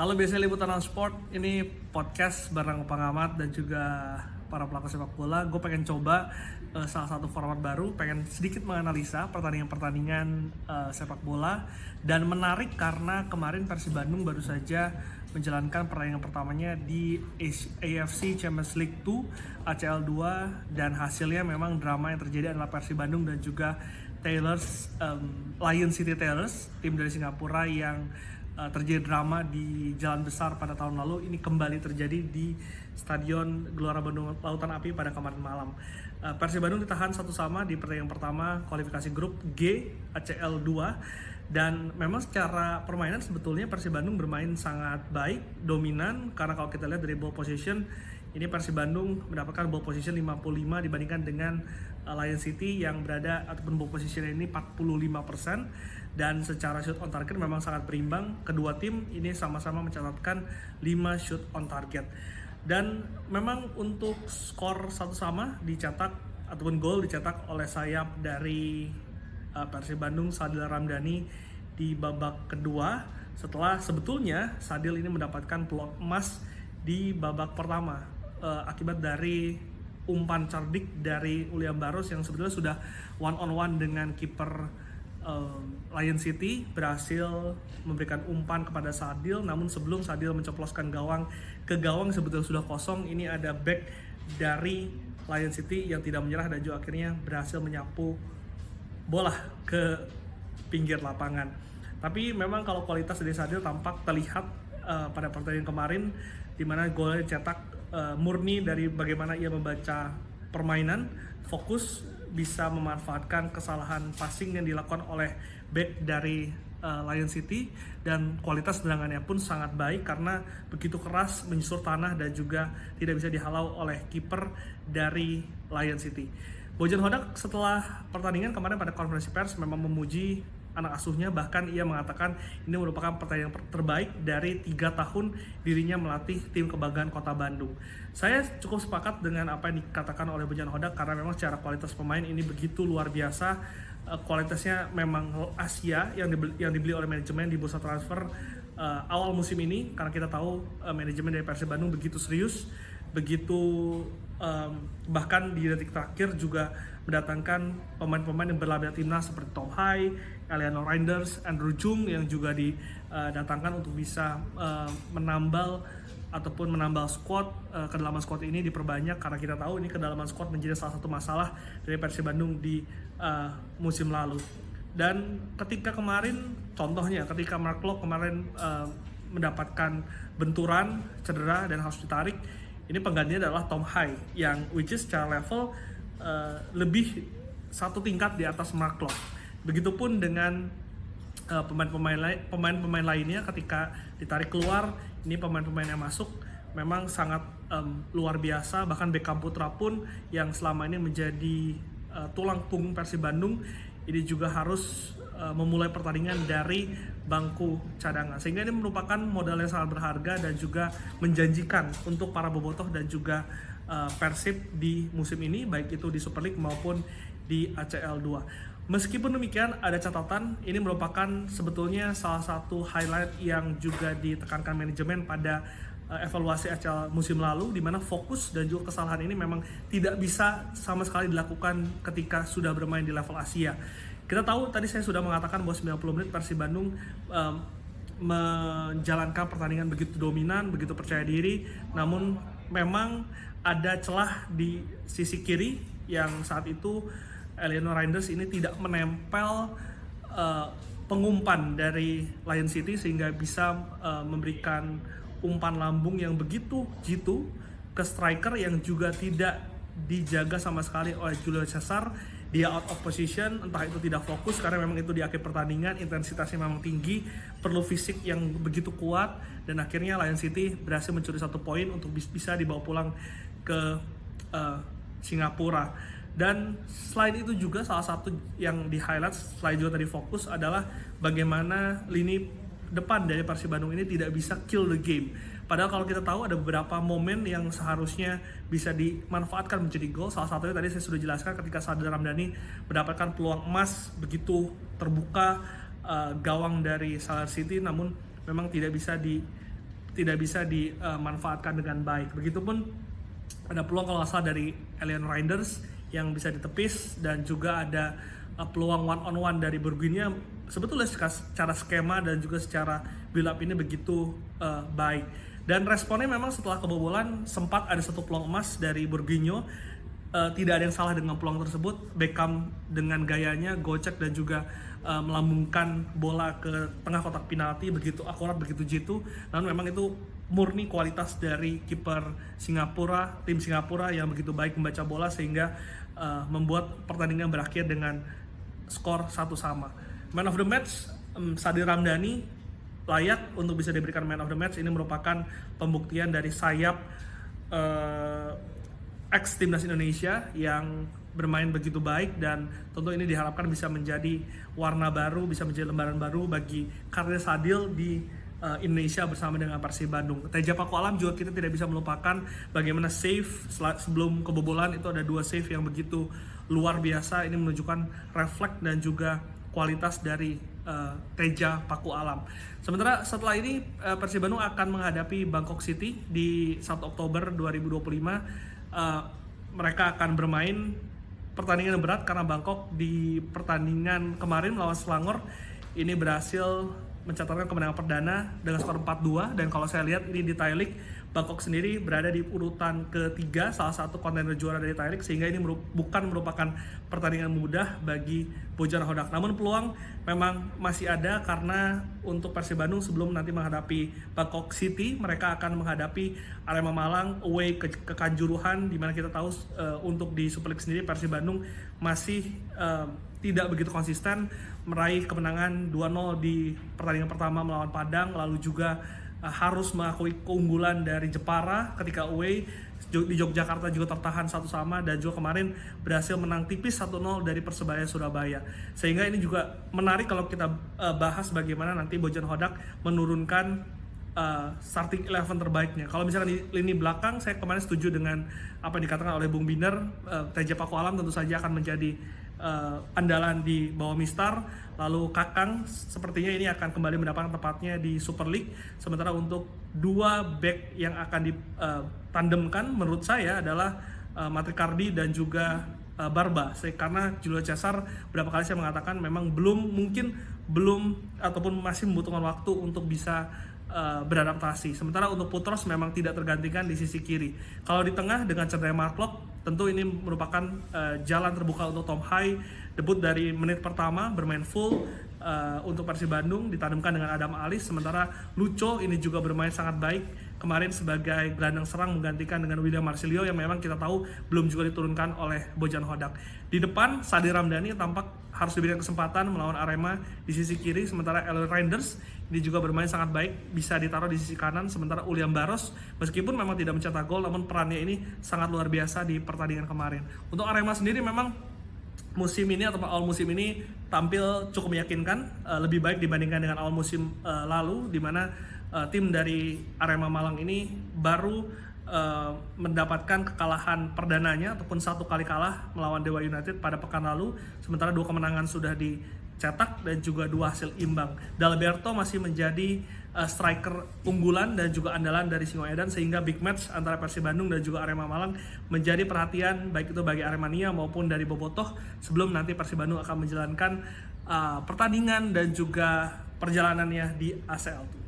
Kalau biasanya liputan sport, ini podcast bareng pengamat dan juga para pelaku sepak bola. Gue pengen coba salah satu format baru, pengen sedikit menganalisa pertandingan-pertandingan sepak bola. Dan menarik karena kemarin Persib Bandung baru saja menjalankan pertandingan pertamanya di AFC Champions League 2, ACL 2, dan hasilnya memang drama yang terjadi adalah Persib Bandung dan juga Lion City Tailors, tim dari Singapura yang terjadi drama di Jalan Besar pada tahun lalu. Ini kembali terjadi di Stadion Gelora Bandung Lautan Api pada kemarin malam. Persib Bandung ditahan 1-1 di pertandingan pertama kualifikasi grup G ACL 2, dan memang secara permainan sebetulnya Persib Bandung bermain sangat baik, dominan, karena kalau kita lihat dari ball position, ini Persib Bandung mendapatkan ball position 55 dibandingkan dengan Lion City yang berada ataupun ball position ini 45%. Dan secara shoot on target memang sangat berimbang. Kedua tim ini sama-sama mencatatkan 5 shoot on target. Dan memang untuk skor satu sama dicetak ataupun gol dicetak oleh sayap dari Persib Bandung, Sadil Ramdhani, di babak kedua, setelah sebetulnya Sadil ini mendapatkan peluang emas di babak pertama akibat dari umpan cerdik dari William Barros yang sebetulnya sudah one on one dengan kiper Lion City, berhasil memberikan umpan kepada Sadil. Namun sebelum Sadil mencoploskan gawang ke gawang sebetulnya sudah kosong, ini ada back dari Lion City yang tidak menyerah dan juga akhirnya berhasil menyapu bola ke pinggir lapangan. Tapi memang kalau kualitas dari Sadil tampak terlihat pada pertandingan kemarin, di mana golnya dicetak murni dari bagaimana ia membaca permainan, fokus, bisa memanfaatkan kesalahan passing yang dilakukan oleh back dari Lion City, dan kualitas tendangannya pun sangat baik karena begitu keras menyusur tanah dan juga tidak bisa dihalau oleh kiper dari Lion City. Bojan Hodak setelah pertandingan kemarin pada konferensi pers memang memuji anak asuhnya, bahkan ia mengatakan ini merupakan pertandingan terbaik dari 3 tahun dirinya melatih tim kebanggaan Kota Bandung. Saya cukup sepakat dengan apa yang dikatakan oleh Bojan Hodak karena memang secara kualitas pemain ini begitu luar biasa. Kualitasnya memang Asia yang dibeli oleh manajemen di bursa transfer awal musim ini, karena kita tahu manajemen dari Persib Bandung begitu serius, begitu bahkan di detik terakhir juga mendatangkan pemain-pemain yang berlaga timnas seperti Tom Hai, Eleanor Reinders, Andrew Jung yang juga didatangkan untuk bisa menambal squad. Kedalaman squad ini diperbanyak karena kita tahu ini kedalaman squad menjadi salah satu masalah dari Persib Bandung di musim lalu. Dan ketika kemarin, contohnya ketika Mark Locke kemarin mendapatkan benturan, cedera dan harus ditarik, ini penggantinya adalah Tom Hai yang which is secara level lebih satu tingkat di atas Mark Locke. Begitupun dengan pemain-pemain lainnya, ketika ditarik keluar, ini pemain-pemain yang masuk memang sangat luar biasa. Bahkan Beckham Putra pun yang selama ini menjadi tulang punggung Persib Bandung, ini juga harus memulai pertandingan dari bangku cadangan, sehingga ini merupakan modal yang sangat berharga dan juga menjanjikan untuk para bobotoh dan juga Persib di musim ini, baik itu di Super League maupun di ACL 2. Meskipun demikian, ada catatan, ini merupakan sebetulnya salah satu highlight yang juga ditekankan manajemen pada evaluasi ACL musim lalu, di mana fokus dan juga kesalahan ini memang tidak bisa sama sekali dilakukan ketika sudah bermain di level Asia. Kita tahu, tadi saya sudah mengatakan bahwa 90 menit Persib Bandung menjalankan pertandingan begitu dominan, begitu percaya diri, namun memang ada celah di sisi kiri yang saat itu Eleanor Reinders ini tidak menempel pengumpan dari Lion City sehingga bisa memberikan umpan lambung yang begitu jitu ke striker yang juga tidak dijaga sama sekali oleh Julio Cesar. Dia out of position, entah itu tidak fokus karena memang itu di akhir pertandingan, intensitasnya memang tinggi, perlu fisik yang begitu kuat, dan akhirnya Lion City berhasil mencuri 1 poin untuk bisa dibawa pulang ke Singapura. Dan selain itu juga salah satu yang di highlight selain juga tadi fokus adalah bagaimana lini depan dari Persib Bandung ini tidak bisa kill the game. Padahal kalau kita tahu ada beberapa momen yang seharusnya bisa dimanfaatkan menjadi gol. Salah satunya tadi saya sudah jelaskan ketika Sadil Ramdhani mendapatkan peluang emas begitu terbuka gawang dari Lion City, namun memang tidak bisa tidak bisa dimanfaatkan dengan baik. Begitupun ada peluang kalau nggak salah dari Alien Reinders yang bisa ditepis, dan juga ada peluang one on one dari Burguinya. Sebetulnya secara skema dan juga secara build up ini begitu baik. Dan responnya memang setelah kebobolan sempat ada satu peluang emas dari Burguinho. Tidak ada yang salah dengan peluang tersebut. Beckham dengan gayanya gocek dan juga melambungkan bola ke tengah kotak penalti begitu akurat, begitu jitu. Namun memang itu murni kualitas dari kiper Singapura, tim Singapura yang begitu baik membaca bola sehingga membuat pertandingan berakhir dengan skor 1-1. Man of the match, Sadir Ramdhani layak untuk bisa diberikan man of the match. Ini merupakan pembuktian dari sayap ex timnas Indonesia yang bermain begitu baik, dan tentu ini diharapkan bisa menjadi warna baru, bisa menjadi lembaran baru bagi karir Sadil di Indonesia bersama dengan Persib Bandung. Teja Paku Alam juga kita tidak bisa melupakan bagaimana save sebelum kebobolan. Itu ada 2 save yang begitu luar biasa. Ini menunjukkan refleks dan juga kualitas dari Teja Paku Alam. Sementara setelah ini Persib Bandung akan menghadapi Bangkok City di 1 Oktober 2025. Mereka akan bermain pertandingan yang berat karena Bangkok di pertandingan kemarin melawan Selangor ini berhasil mencatatkan kemenangan perdana dengan skor 4-2. Dan kalau saya lihat ini di Thai League, Bangkok sendiri berada di urutan ketiga, salah satu kontender juara dari Thai League, sehingga ini bukan merupakan pertandingan mudah bagi Bojana Hodak. Namun peluang memang masih ada, karena untuk Persib Bandung sebelum nanti menghadapi Bangkok City, mereka akan menghadapi Arema Malang away ke Kanjuruhan, dimana kita tahu untuk di Super League sendiri Persib Bandung masih tidak begitu konsisten meraih kemenangan 2-0 di pertandingan pertama melawan Padang, lalu juga harus mengakui keunggulan dari Jepara ketika away. Di Yogyakarta juga tertahan 1-1, dan juga kemarin berhasil menang tipis 1-0 dari Persebaya Surabaya. Sehingga ini juga menarik kalau kita bahas bagaimana nanti Bojana Hodak menurunkan starting 11 terbaiknya. Kalau misalkan di lini belakang, saya kemarin setuju dengan apa yang dikatakan oleh Bung Binder. Teja Paku Alam tentu saja akan menjadi andalan di bawah Mistar. Lalu Kakang sepertinya ini akan kembali mendapatkan tempatnya di Super League. Sementara untuk 2 back yang akan ditandemkan menurut saya adalah Matrikardi dan juga Barba. Karena Julio Cesar berapa kali saya mengatakan memang belum ataupun masih membutuhkan waktu untuk bisa beradaptasi. Sementara untuk Putros memang tidak tergantikan di sisi kiri. Kalau di tengah dengan cedera Mark Locke, tentu ini merupakan jalan terbuka untuk Tom Hai. Debut dari menit pertama bermain full untuk Persib Bandung, ditandemkan dengan Adam Alis. Sementara Lucho ini juga bermain sangat baik kemarin sebagai gelandang serang, menggantikan dengan William Marsilio yang memang kita tahu belum juga diturunkan oleh Bojana Hodak. Di depan Sadir Ramdhani tampak harus diberikan kesempatan melawan Arema di sisi kiri. Sementara Alien Reinders ini juga bermain sangat baik, bisa ditaruh di sisi kanan. Sementara Uliam Baros meskipun memang tidak mencetak gol, namun perannya ini sangat luar biasa di pertandingan kemarin. Untuk Arema sendiri memang musim ini atau awal musim ini tampil cukup meyakinkan, lebih baik dibandingkan dengan awal musim lalu, di mana tim dari Arema Malang ini baru mendapatkan kekalahan perdananya ataupun 1 kali kalah melawan Dewa United pada pekan lalu. Sementara 2 kemenangan sudah dicetak dan juga 2 hasil imbang. Dalberto masih menjadi striker unggulan dan juga andalan dari Singoedan, sehingga big match antara Persib Bandung dan juga Arema Malang menjadi perhatian baik itu bagi Aremania maupun dari Bobotoh, sebelum nanti Persib Bandung akan menjalankan pertandingan dan juga perjalanannya di ACL.